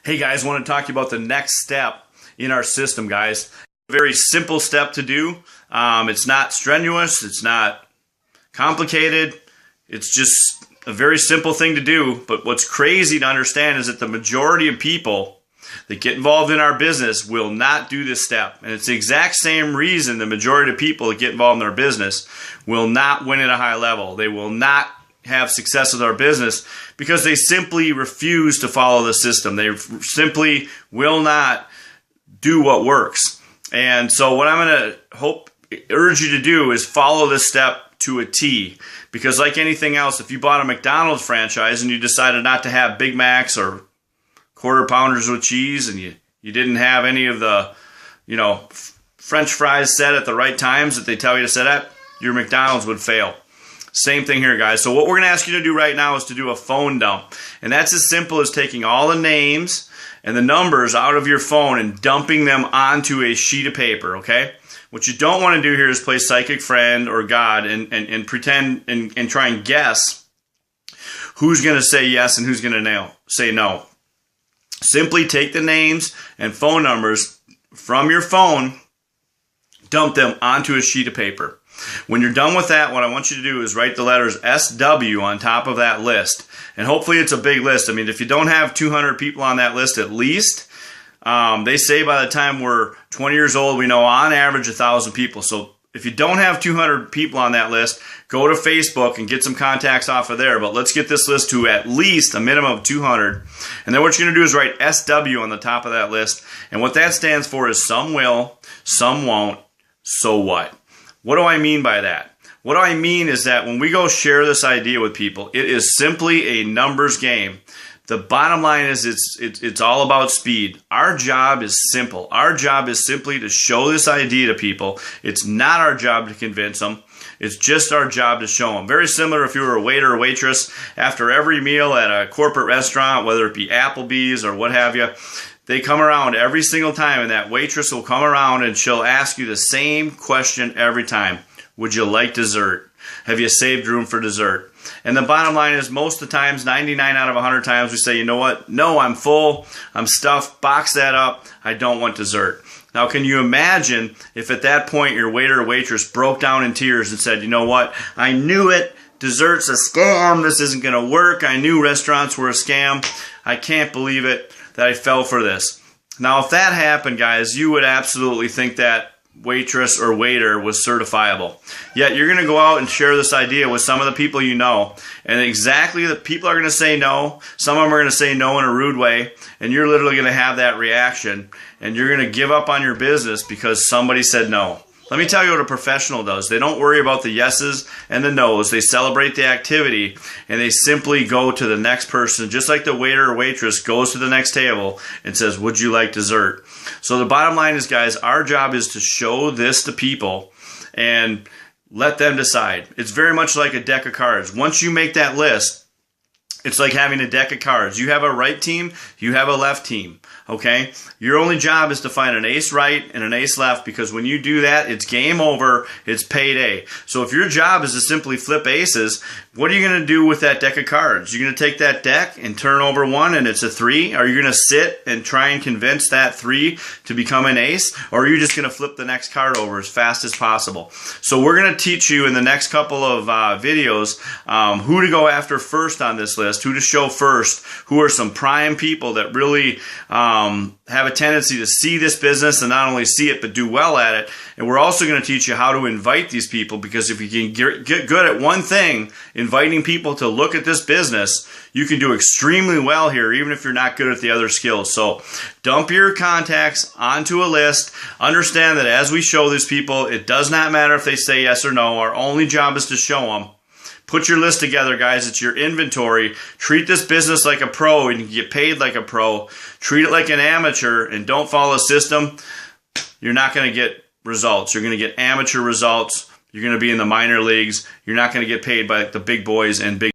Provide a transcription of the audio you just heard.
Hey guys, I want to talk to you about the next step in our system, guys. A very simple step to do. It's not strenuous, it's not complicated, it's just a very simple thing to do. But what's crazy to understand is that the majority of people that get involved in our business will not do this step. And it's the exact same reason the majority of people that get involved in our business will not win at a high level. They will not have success with our business because they simply refuse to follow the system. They simply will not do what works. And so what I'm going to urge you to do is follow this step to a T. Because like anything else, if you bought a McDonald's franchise and you decided not to have Big Macs or quarter pounders with cheese, and you didn't have any of the, French fries set at the right times that they tell you to set at, your McDonald's would fail. Same thing here, guys. So what we're going to ask you to do right now is to do a phone dump. And that's as simple as taking all the names and the numbers out of your phone and dumping them onto a sheet of paper, okay? What you don't want to do here is play psychic friend or God and pretend and try and guess who's going to say yes and who's going to say no. Simply take the names and phone numbers from your phone, dump them onto a sheet of paper. When you're done with that, what I want you to do is write the letters SW on top of that list. And hopefully it's a big list. I mean, if you don't have 200 people on that list at least, they say by the time we're 20 years old, we know on average 1,000 people. So if you don't have 200 people on that list, go to Facebook and get some contacts off of there. But let's get this list to at least a minimum of 200. And then what you're going to do is write SW on the top of that list. And what that stands for is some will, some won't, so what? What do I mean by that? What I mean is that when we go share this idea with people, it is simply a numbers game. The bottom line is it's all about speed. Our job is simple. Our job is simply to show this idea to people. It's not our job to convince them. It's just our job to show them. Very similar if you were a waiter or waitress after every meal at a corporate restaurant, whether it be Applebee's or what have you. They come around every single time, and that waitress will come around and she'll ask you the same question every time. Would you like dessert? Have you saved room for dessert? And the bottom line is most of the times, 99 out of 100 times, we say, you know what? No, I'm full. I'm stuffed. Box that up. I don't want dessert. Now, can you imagine if at that point your waiter or waitress broke down in tears and said, you know what? I knew it. Dessert's a scam. This isn't going to work. I knew restaurants were a scam. I can't believe it that I fell for this. Now, if that happened, guys, you would absolutely think that waitress or waiter was certifiable. Yet you're going to go out and share this idea with some of the people you know, and exactly the people are going to say no. Some of them are going to say no in a rude way, and you're literally going to have that reaction, and you're going to give up on your business because somebody said no. Let me tell you what a professional does. They don't worry about the yeses and the nos. They celebrate the activity, and they simply go to the next person, just like the waiter or waitress goes to the next table and says, would you like dessert? So the bottom line is, guys, our job is to show this to people and let them decide. It's very much like a deck of cards. Once you make that list, it's like having a deck of cards. You have a right team, you have a left team, okay? Your only job is to find an ace right and an ace left, because when you do that, it's game over, it's payday. So if your job is to simply flip aces, what are you going to do with that deck of cards? You're going to take that deck and turn over one and it's a 3? Are you going to sit and try and convince that 3 to become an ace? Or are you just going to flip the next card over as fast as possible? So we're going to teach you in the next couple of videos who to go after first on this list, who to show first, who are some prime people that really have a tendency to see this business and not only see it but do well at it. And we're also going to teach you how to invite these people, because if you can get good at one thing, inviting people to look at this business, you can do extremely well here, even if you're not good at the other skills. So dump your contacts onto a list. Understand that as we show these people, it does not matter if they say yes or no. Our only job is to show them. Put your list together, guys. It's your inventory. Treat this business like a pro and you can get paid like a pro. Treat it like an amateur and don't follow a system. You're not going to get results. You're going to get amateur results. You're going to be in the minor leagues. You're not going to get paid by the big boys and big